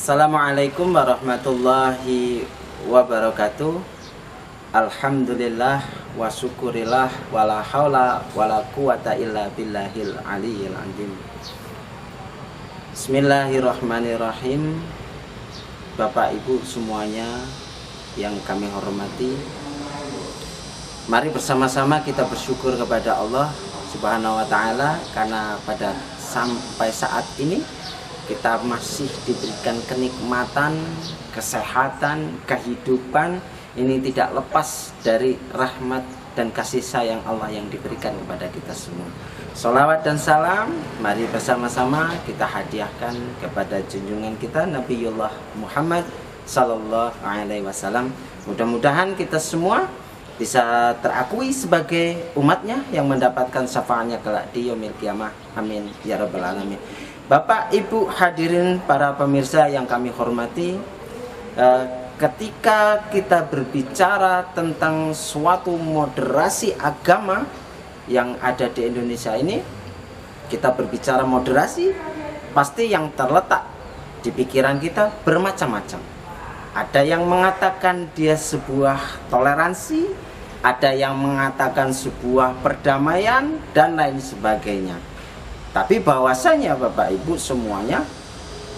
Assalamualaikum warahmatullahi wabarakatuh. Alhamdulillah wa syukurillah wala haula wala quwata illa billahil aliyil azim. Bismillahirrahmanirrahim. Bapak Ibu semuanya yang kami hormati, mari bersama-sama kita bersyukur kepada Allah Subhanahu wa taala karena pada sampai saat ini kita masih diberikan kenikmatan, kesehatan, kehidupan. Ini tidak lepas dari rahmat dan kasih sayang Allah yang diberikan kepada kita semua. Sholawat dan salam mari bersama-sama kita hadiahkan kepada junjungan kita Nabiullah Muhammad sallallahu alaihi wasallam. Mudah-mudahan kita semua bisa terakui sebagai umatnya yang mendapatkan syafaatnya kelak di yaumil qiyamah. Amin ya rabbal alamin. Bapak, Ibu, hadirin para pemirsa yang kami hormati, ketika kita berbicara tentang suatu moderasi agama yang ada di Indonesia ini, kita berbicara moderasi, pasti yang terletak di pikiran kita bermacam-macam. Ada yang mengatakan dia sebuah toleransi, ada yang mengatakan sebuah perdamaian, dan lain sebagainya. Tapi bahwasanya Bapak Ibu semuanya,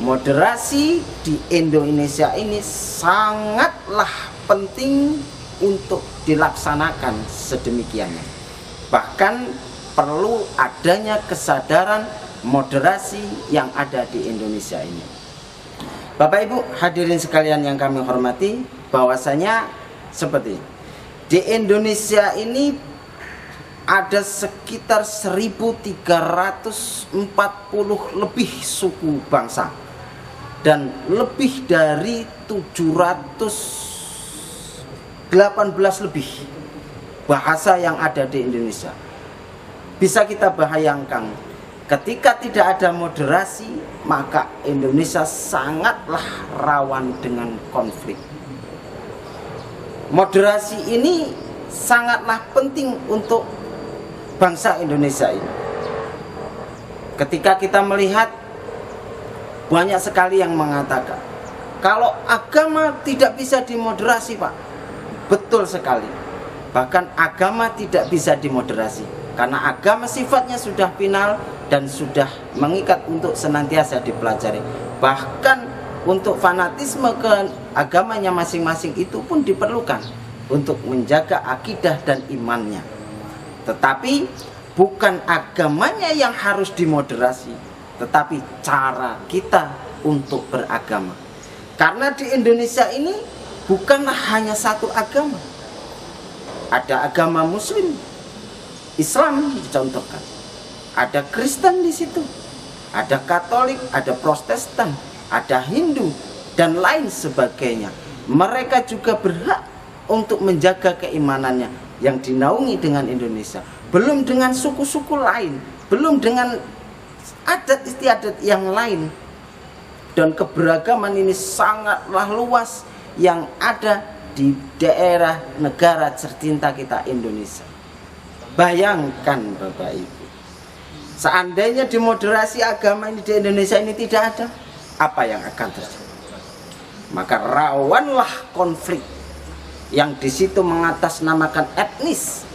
moderasi di Indonesia ini sangatlah penting untuk dilaksanakan sedemikiannya. Bahkan perlu adanya kesadaran moderasi yang ada di Indonesia ini. Bapak Ibu hadirin sekalian yang kami hormati, bahwasanya seperti di Indonesia ini ada sekitar 1340 lebih suku bangsa dan lebih dari 718 lebih bahasa yang ada di Indonesia. Bisa kita bayangkan, ketika tidak ada moderasi, maka Indonesia sangatlah rawan dengan konflik. Moderasi ini sangatlah penting untuk bangsa Indonesia ini. Ketika kita melihat, banyak sekali yang mengatakan kalau agama tidak bisa dimoderasi, Pak. Betul sekali. Bahkan agama tidak bisa dimoderasi karena agama sifatnya sudah final dan sudah mengikat untuk senantiasa dipelajari. Bahkan untuk fanatisme ke agamanya masing-masing itu pun diperlukan untuk menjaga akidah dan imannya. Tetapi bukan agamanya yang harus dimoderasi, tetapi cara kita untuk beragama. Karena di Indonesia ini bukanlah hanya satu agama. Ada agama Muslim, Islam dicontohkan. Ada Kristen di situ, ada Katolik, ada Protestan, ada Hindu dan lain sebagainya. Mereka juga berhak untuk menjaga keimanannya yang dinaungi dengan Indonesia, belum dengan suku-suku lain, belum dengan adat istiadat yang lain. Dan keberagaman ini sangatlah luas yang ada di daerah negara tercinta kita Indonesia. Bayangkan Bapak Ibu, seandainya dimoderasi agama ini di Indonesia ini tidak ada, apa yang akan terjadi? Maka rawanlah konflik yang di situ mengatasnamakan etnis,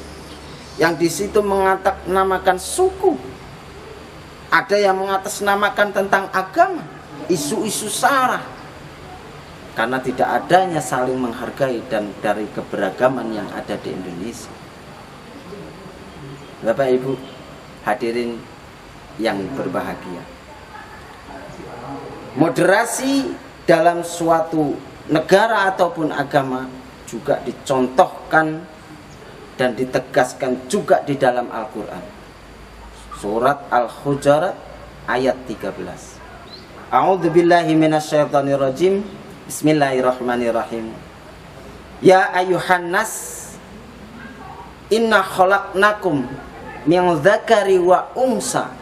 yang di situ mengatasnamakan suku, ada yang mengatasnamakan tentang agama, isu-isu sara, karena tidak adanya saling menghargai dan dari keberagaman yang ada di Indonesia. Bapak Ibu hadirin yang berbahagia, moderasi dalam suatu negara ataupun agama juga dicontohkan dan ditegaskan juga di dalam Al-Quran. Surat Al-Hujurat ayat 13. A'udzubillahi minasyaitonirrajim. Bismillahirrahmanirrahim. Ya ayuhan nas, inna khalaqnakum min dzakari wa unsa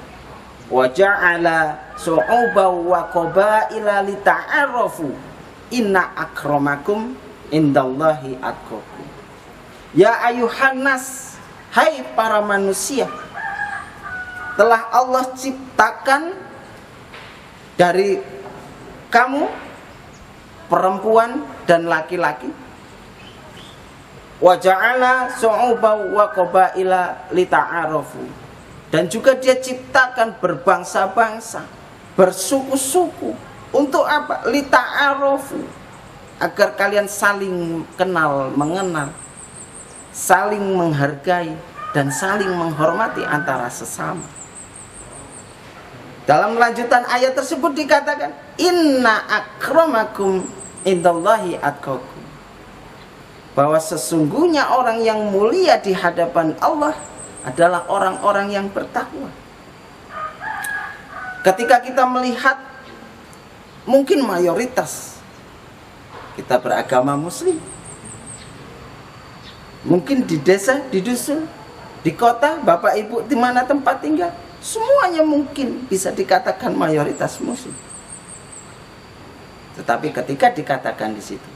wa ja'ala syu'uban wa qabaila lita'arafu inna akramakum indallahi atqakum. Ya ayuhan nas, hai para manusia, telah Allah ciptakan dari kamu perempuan dan laki-laki. Wa ja'ala su'uba wa qabaila lita'arafu. Dan juga dia ciptakan berbangsa-bangsa, bersuku-suku. Untuk apa? Lita'arafu. Agar kalian saling kenal, mengenal, saling menghargai dan saling menghormati antara sesama. Dalam lanjutan ayat tersebut dikatakan, inna akramakum indallahi atqakum. Bahwa sesungguhnya orang yang mulia di hadapan Allah adalah orang-orang yang bertakwa. Ketika kita melihat mungkin mayoritas kita beragama muslim, mungkin di desa, di dusun, di kota, bapak ibu di mana tempat tinggal, semuanya mungkin bisa dikatakan mayoritas muslim. Tetapi ketika dikatakan di situ,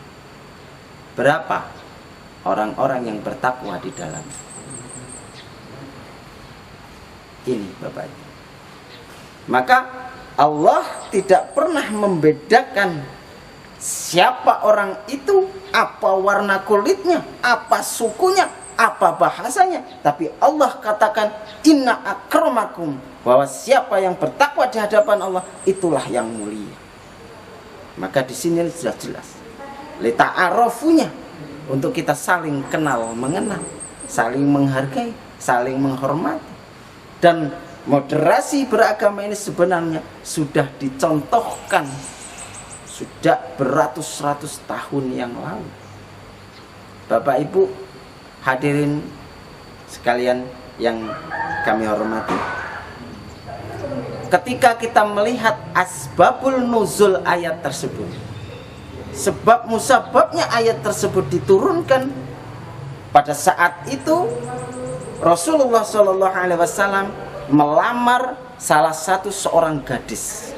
berapa orang-orang yang bertakwa di dalam ini, bapak ibu? Maka Allah tidak pernah membedakan siapa orang itu, apa warna kulitnya, apa sukunya, apa bahasanya. Tapi Allah katakan inna akramakum, bahwa siapa yang bertakwa di hadapan Allah itulah yang mulia. Maka di sini sudah jelas lita'arofunya, untuk kita saling kenal mengenal, saling menghargai, saling menghormati. Dan moderasi beragama ini sebenarnya sudah dicontohkan sudah beratus-ratus tahun yang lalu. Bapak ibu hadirin sekalian yang kami hormati, ketika kita melihat asbabul nuzul ayat tersebut, sebab musababnya ayat tersebut diturunkan pada saat itu Rasulullah SAW melamar salah satu seorang gadis,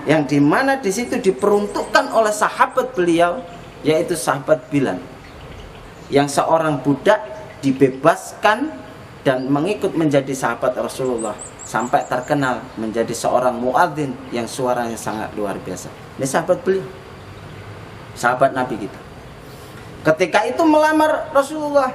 yang dimana di situ diperuntukkan oleh sahabat beliau, yaitu sahabat Bilal, yang seorang budak dibebaskan dan mengikut menjadi sahabat Rasulullah sampai terkenal menjadi seorang muadzin yang suaranya sangat luar biasa. Ini sahabat beliau, sahabat Nabi kita. Ketika itu melamar Rasulullah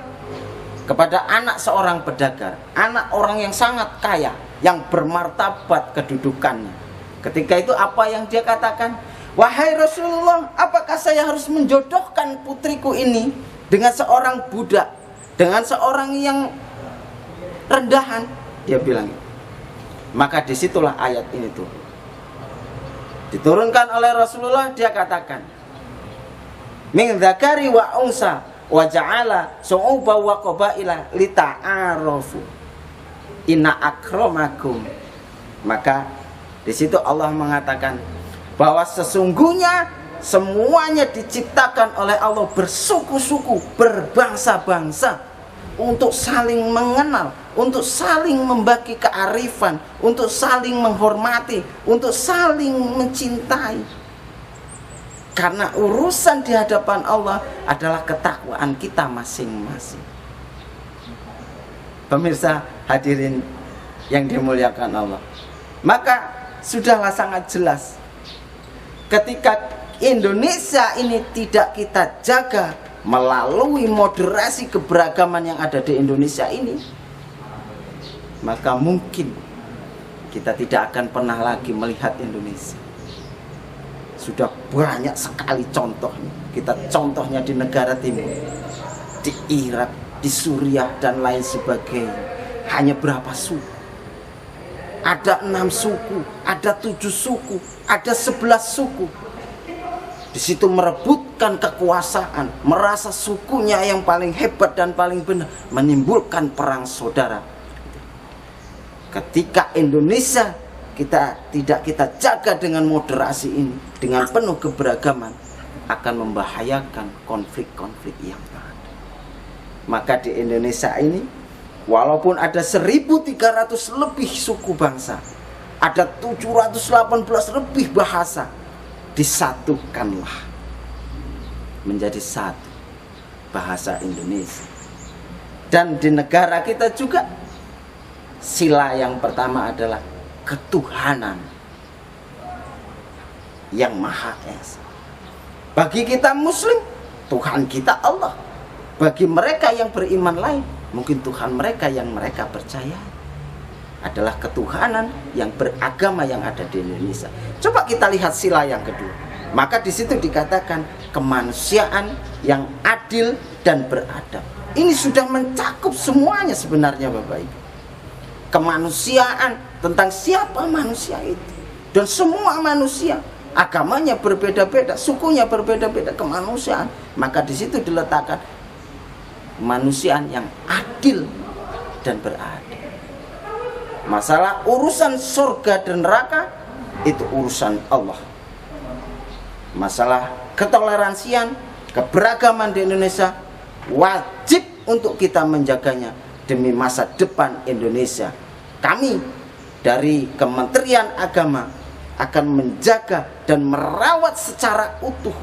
kepada anak seorang pedagang, anak orang yang sangat kaya, yang bermartabat kedudukannya. Ketika itu apa yang dia katakan? Wahai Rasulullah, apakah saya harus menjodohkan putriku ini dengan seorang budak, dengan seorang yang rendahan? Dia bilang. Maka disitulah ayat ini tuh diturunkan oleh Rasulullah. Dia katakan, min dzakari wa unsa wa ja'ala su'uba wa qabaila lita'arafu inna akramakum. Maka di situ Allah mengatakan bahwa sesungguhnya semuanya diciptakan oleh Allah bersuku-suku, berbangsa-bangsa, untuk saling mengenal, untuk saling membagi kearifan, untuk saling menghormati, untuk saling mencintai. Karena urusan di hadapan Allah adalah ketakwaan kita masing-masing. Pemirsa hadirin yang dimuliakan Allah, maka sudahlah sangat jelas, ketika Indonesia ini tidak kita jaga melalui moderasi keberagaman yang ada di Indonesia ini, maka mungkin kita tidak akan pernah lagi melihat Indonesia. Sudah banyak sekali contohnya. Kita contohnya di negara timur, di Irak, di Suriah dan lain sebagainya. Hanya berapa suku? Ada 6 suku, ada 7 suku, ada 11 suku. Di situ merebutkan kekuasaan, merasa sukunya yang paling hebat dan paling benar, menimbulkan perang saudara. Ketika Indonesia tidak kita jaga dengan moderasi ini, dengan penuh keberagaman, akan membahayakan konflik-konflik yang ada. Maka di Indonesia ini, walaupun ada 1.300 lebih suku bangsa, ada 718 lebih bahasa, disatukanlah menjadi satu bahasa Indonesia. Dan di negara kita juga, sila yang pertama adalah ketuhanan yang Maha Esa. Bagi kita Muslim, Tuhan kita Allah. Bagi mereka yang beriman lain, mungkin Tuhan mereka yang mereka percaya adalah ketuhanan yang beragama yang ada di Indonesia. Coba kita lihat sila yang kedua. Maka di situ dikatakan kemanusiaan yang adil dan beradab. Ini sudah mencakup semuanya sebenarnya Bapak Ibu. Kemanusiaan, tentang siapa manusia itu. Dan semua manusia, agamanya berbeda-beda, sukunya berbeda-beda, kemanusiaan. Maka di situ diletakkan kemanusiaan yang adil dan beradab. Masalah urusan surga dan neraka itu urusan Allah. Masalah ketoleransian, keberagaman di Indonesia wajib untuk kita menjaganya demi masa depan Indonesia. Kami dari Kementerian Agama akan menjaga dan merawat secara utuh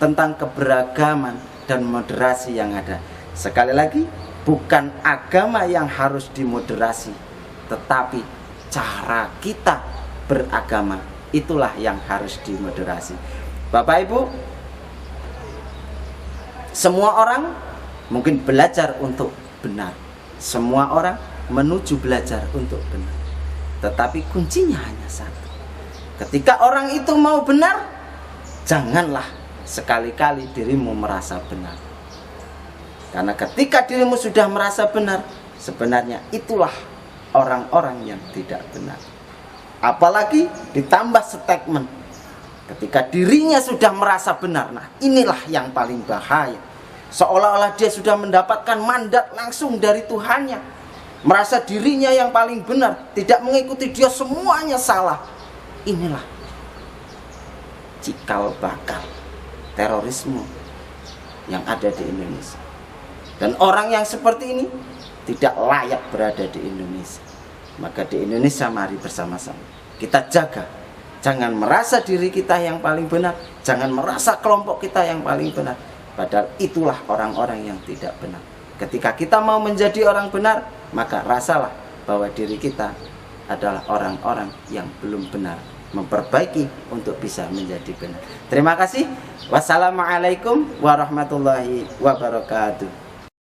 tentang keberagaman dan moderasi yang ada. Sekali lagi, bukan agama yang harus dimoderasi, tetapi cara kita beragama itulah yang harus dimoderasi. Bapak Ibu, semua orang mungkin belajar untuk benar. Semua orang menuju belajar untuk benar. Tetapi kuncinya hanya satu. Ketika orang itu mau benar, janganlah sekali-kali dirimu merasa benar. Karena ketika dirimu sudah merasa benar, sebenarnya itulah orang-orang yang tidak benar. Apalagi ditambah statement ketika dirinya sudah merasa benar. Nah, inilah yang paling bahaya. Seolah-olah dia sudah mendapatkan mandat langsung dari Tuhannya, merasa dirinya yang paling benar, tidak mengikuti dia, semuanya salah. Inilah cikal bakal terorisme yang ada di Indonesia. Dan orang yang seperti ini tidak layak berada di Indonesia. Maka di Indonesia mari bersama-sama kita jaga. Jangan merasa diri kita yang paling benar, jangan merasa kelompok kita yang paling benar. Padahal itulah orang-orang yang tidak benar. Ketika kita mau menjadi orang benar, maka rasalah bahwa diri kita adalah orang-orang yang belum benar. Memperbaiki untuk bisa menjadi benar. Terima kasih. Wassalamualaikum warahmatullahi wabarakatuh.